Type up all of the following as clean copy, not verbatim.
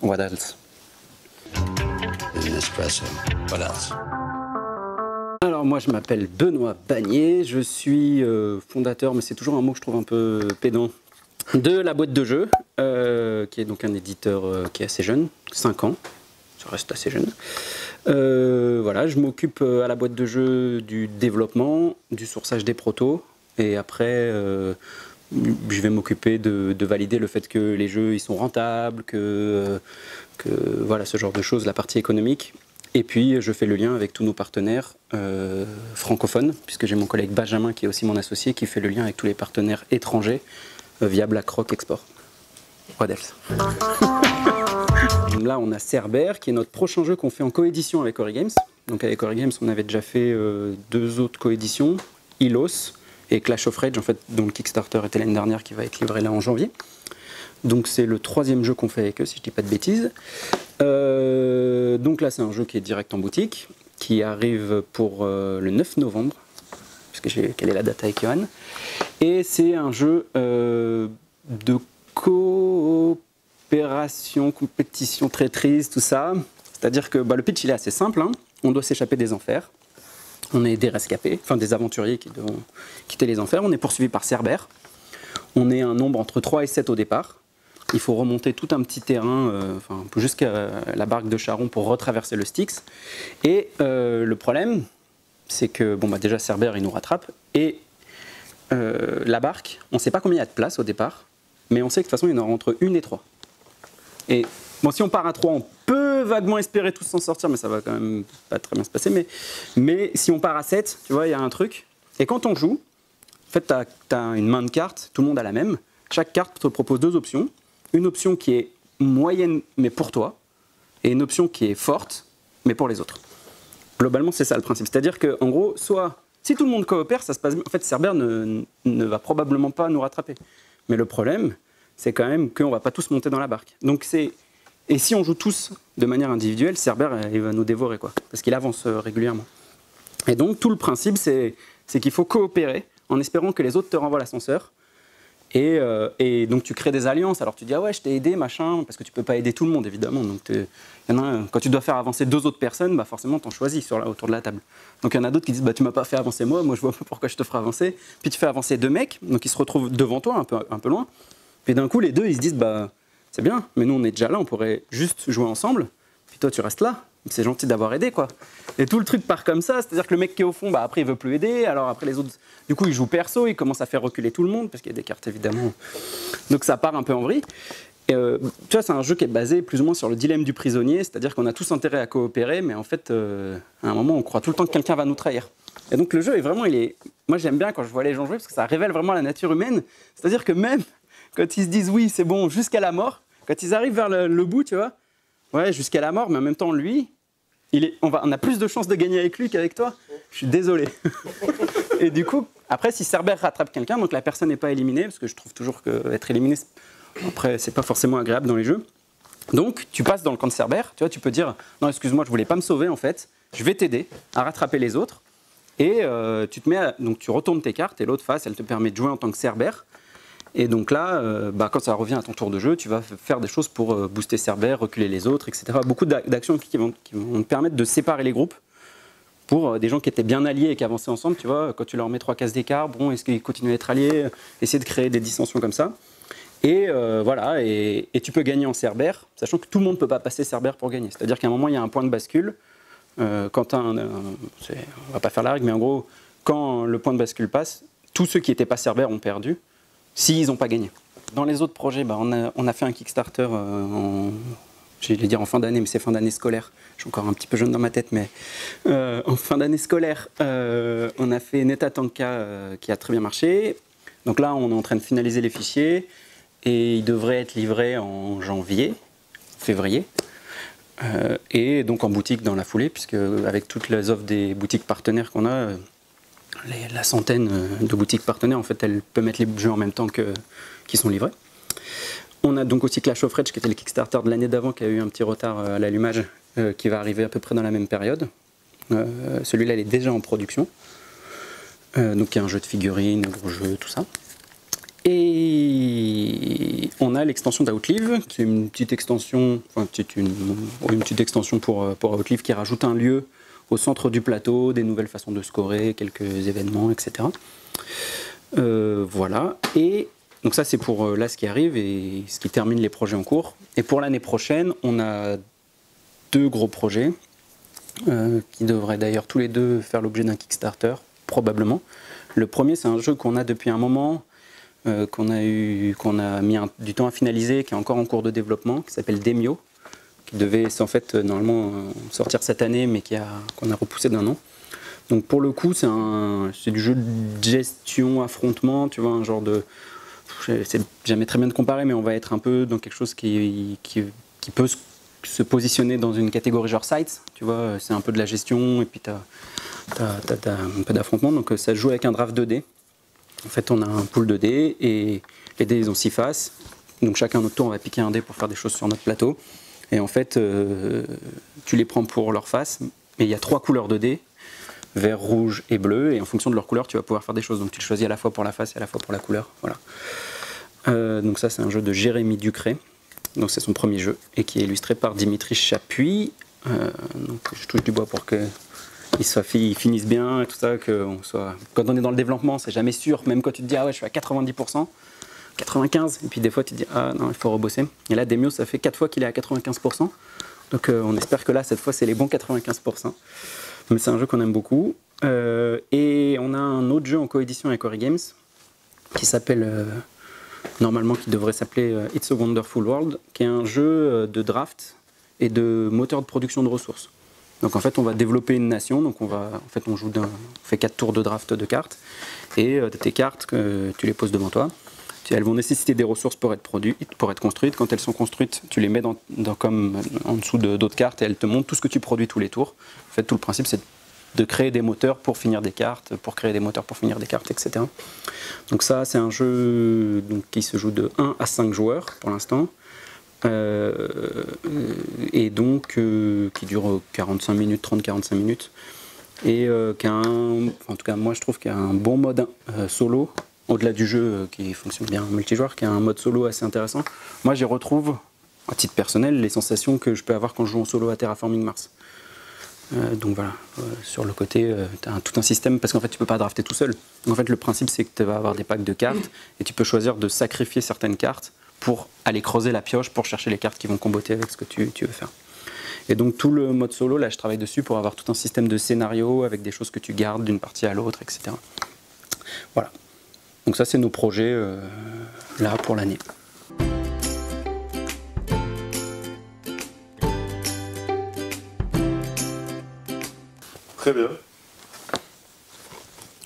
What else? An espresso. What else? Alors moi je m'appelle Benoît Bagné, je suis fondateur, mais c'est toujours un mot que je trouve un peu pédant, de La Boîte de Jeux, qui est donc un éditeur qui est assez jeune, 5 ans, ça reste assez jeune. Voilà, je m'occupe à La Boîte de Jeux du développement, du sourçage des protos, et après je vais m'occuper de valider le fait que les jeux ils sont rentables, que voilà ce genre de choses, la partie économique. Et puis je fais le lien avec tous nos partenaires francophones, puisque j'ai mon collègue Benjamin qui est aussi mon associé, qui fait le lien avec tous les partenaires étrangers via BlackRock Export. What else? Là on a Cerber, qui est notre prochain jeu qu'on fait en coédition avec Origames. Donc avec Origames on avait déjà fait 2 autres coéditions, Ilos et Clash of Rage, en fait, dont le Kickstarter était l'année dernière, qui va être livré là en janvier. Donc c'est le 3e jeu qu'on fait avec eux, si je ne dis pas de bêtises. Donc là c'est un jeu qui est direct en boutique, qui arrive pour le 9 novembre, puisque j'ai calé la date avec Johan. Et c'est un jeu de coopération, compétition, traîtrise, tout ça. C'est-à-dire que le pitch il est assez simple, hein. On doit s'échapper des enfers. On est des rescapés, enfin des aventuriers qui devront quitter les enfers. On est poursuivi par Cerber. On est un nombre entre 3 et 7 au départ. Il faut remonter tout un petit terrain, jusqu'à la barque de Charon pour retraverser le Styx. Et le problème, c'est que déjà Cerber il nous rattrape. Et la barque, on ne sait pas combien il y a de place au départ, mais on sait que de toute façon il y en aura entre 1 et 3. Et bon, si on part à 3, on peut vaguement espérer tous s'en sortir, mais ça va quand même pas très bien se passer. Mais si on part à 7, tu vois, il y a un truc. Et quand on joue, en fait, tu as une main de cartes, tout le monde a la même. Chaque carte te propose 2 options. Une option qui est moyenne, mais pour toi, et une option qui est forte, mais pour les autres. Globalement, c'est ça le principe. C'est-à-dire qu'en gros, soit, si tout le monde coopère, ça se passe bien. En fait, Cerber ne va probablement pas nous rattraper. Mais le problème, c'est quand même qu'on ne va pas tous monter dans la barque. Donc et si on joue tous de manière individuelle, Cerber, il va nous dévorer, quoi, parce qu'il avance régulièrement. Et donc, tout le principe, c'est qu'il faut coopérer en espérant que les autres te renvoient l'ascenseur. Et donc, tu crées des alliances. Alors, tu dis, ah ouais, je t'ai aidé, machin, parce que tu ne peux pas aider tout le monde, évidemment. Donc, y en a quand tu dois faire avancer 2 autres personnes, forcément, tu en choisis autour de la table. Donc, il y en a d'autres qui disent, tu ne m'as pas fait avancer moi je vois pas pourquoi je te ferai avancer. Puis, tu fais avancer 2 mecs, donc ils se retrouvent devant toi, un peu loin. Puis, d'un coup, les 2, ils se disent, c'est bien, mais nous, on est déjà là, on pourrait juste jouer ensemble. Puis, toi, tu restes là. C'est gentil d'avoir aidé, quoi. Et tout le truc part comme ça, c'est-à-dire que le mec qui est au fond, après il veut plus aider, alors après les autres, du coup il joue perso, il commence à faire reculer tout le monde, parce qu'il y a des cartes évidemment. Donc ça part un peu en vrille. Et, tu vois, c'est un jeu qui est basé plus ou moins sur le dilemme du prisonnier, c'est-à-dire qu'on a tous intérêt à coopérer, mais en fait, à un moment, on croit tout le temps que quelqu'un va nous trahir. Et donc le jeu est vraiment, moi j'aime bien quand je vois les gens jouer, parce que ça révèle vraiment la nature humaine, c'est-à-dire que même quand ils se disent oui, c'est bon, jusqu'à la mort, quand ils arrivent vers le bout, tu vois, ouais, jusqu'à la mort, mais en même temps, lui, on a plus de chances de gagner avec lui qu'avec toi. Je suis désolé. Et du coup, après, si Cerber rattrape quelqu'un, donc la personne n'est pas éliminée, parce que je trouve toujours qu'être éliminé, après, c'est pas forcément agréable dans les jeux. Donc, tu passes dans le camp de Cerber, tu vois, tu peux dire, non, excuse-moi, je voulais pas me sauver, en fait, je vais t'aider à rattraper les autres. Et donc tu retournes tes cartes, et l'autre face, elle te permet de jouer en tant que Cerber. Et donc là, quand ça revient à ton tour de jeu, tu vas faire des choses pour booster Cerber, reculer les autres, etc. Beaucoup d'actions qui vont te permettre de séparer les groupes pour des gens qui étaient bien alliés et qui avançaient ensemble. Tu vois, quand tu leur mets 3 cases d'écart, bon, est-ce qu'ils continuent à être alliés? Essayer de créer des dissensions comme ça. Et voilà, et tu peux gagner en Cerber, sachant que tout le monde ne peut pas passer Cerber pour gagner. C'est-à-dire qu'à un moment, il y a un point de bascule. Quand on va pas faire la règle, mais en gros, quand le point de bascule passe, tous ceux qui n'étaient pas Cerber ont perdu. S'ils n'ont pas gagné. Dans les autres projets, on a fait un Kickstarter j'allais dire en fin d'année, mais c'est fin d'année scolaire. Je suis encore un petit peu jeune dans ma tête, mais en fin d'année scolaire, on a fait Netatanka qui a très bien marché. Donc là, on est en train de finaliser les fichiers et il devrait être livré en février. Et donc en boutique dans la foulée, puisque avec toutes les offres des boutiques partenaires qu'on a, la centaine de boutiques partenaires, en fait, elles peuvent mettre les jeux en même temps qu'ils sont livrés. On a donc aussi Clash of Rage, qui était le Kickstarter de l'année d'avant, qui a eu un petit retard à l'allumage, qui va arriver à peu près dans la même période. Celui-là, il est déjà en production. Donc, il y a un jeu de figurines, un gros jeu, tout ça. Et Et on a l'extension d'Outlive, c'est une petite extension, enfin une petite extension pour Outlive qui rajoute un lieu au centre du plateau, des nouvelles façons de scorer, quelques événements, etc. Voilà. Et donc ça c'est pour là ce qui arrive et ce qui termine les projets en cours. Et pour l'année prochaine, on a 2 gros projets qui devraient d'ailleurs tous les 2 faire l'objet d'un Kickstarter, probablement. Le premier, c'est un jeu qu'on a depuis un moment, qu'on a mis du temps à finaliser, qui est encore en cours de développement, qui s'appelle Demio, qui devait en fait normalement sortir cette année, mais qu'on a repoussé d'1 an. Donc pour le coup, c'est du jeu de gestion, affrontement, tu vois, un genre de... Je sais jamais très bien de comparer, mais on va être un peu dans quelque chose qui peut se positionner dans une catégorie genre sites, tu vois, c'est un peu de la gestion, et puis t'as un peu d'affrontement, donc ça se joue avec un draft 2D. En fait, on a un pool de dés, et les dés, ils ont 6 faces, donc chacun notre tour, on va piquer un dé pour faire des choses sur notre plateau, et en fait, tu les prends pour leur face, mais il y a 3 couleurs de dés, vert, rouge et bleu, et en fonction de leur couleur, tu vas pouvoir faire des choses, donc tu le choisis à la fois pour la face et à la fois pour la couleur, voilà. Donc ça, c'est un jeu de Jérémy Ducré. Donc c'est son premier jeu et qui est illustré par Dimitri Chapuis. Donc je touche du bois pour qu'ils finissent bien et tout ça. Quand on est dans le développement, c'est jamais sûr, même quand tu te dis ah ouais je suis à 90%, 95%, et puis des fois tu te dis ah non il faut rebosser. Et là Demio ça fait 4 fois qu'il est à 95%. Donc on espère que là cette fois c'est les bons 95%. Mais c'est un jeu qu'on aime beaucoup. Et on a un autre jeu en coédition avec Ori Games qui s'appelle... normalement qui devrait s'appeler It's a Wonderful World, qui est un jeu de draft et de moteur de production de ressources. Donc en fait on va développer une nation, donc on fait 4 tours de draft de cartes, et tes cartes, tu les poses devant toi, elles vont nécessiter des ressources pour être construites. Quand elles sont construites, tu les mets comme en dessous d'autres cartes, et elles te montrent tout ce que tu produis tous les tours. En fait tout le principe c'est de créer des moteurs pour finir des cartes, pour créer des moteurs pour finir des cartes, etc. Donc ça, c'est un jeu qui se joue de 1 à 5 joueurs pour l'instant, et donc qui dure 45 minutes, 30-45 minutes, et qui a en tout cas moi je trouve qu'il y a un bon mode solo, au-delà du jeu qui fonctionne bien en multijoueur, qui a un mode solo assez intéressant. Moi j'y retrouve, à titre personnel, les sensations que je peux avoir quand je joue en solo à Terraforming Mars. Donc voilà, sur le côté, tu as tout un système, parce qu'en fait tu peux pas drafter tout seul. Donc en fait le principe c'est que tu vas avoir des packs de cartes, et tu peux choisir de sacrifier certaines cartes pour aller creuser la pioche pour chercher les cartes qui vont comboter avec ce que tu veux faire. Et donc tout le mode solo, là je travaille dessus pour avoir tout un système de scénario avec des choses que tu gardes d'une partie à l'autre, etc. Voilà. Donc ça c'est nos projets là pour l'année. Très bien.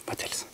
What else?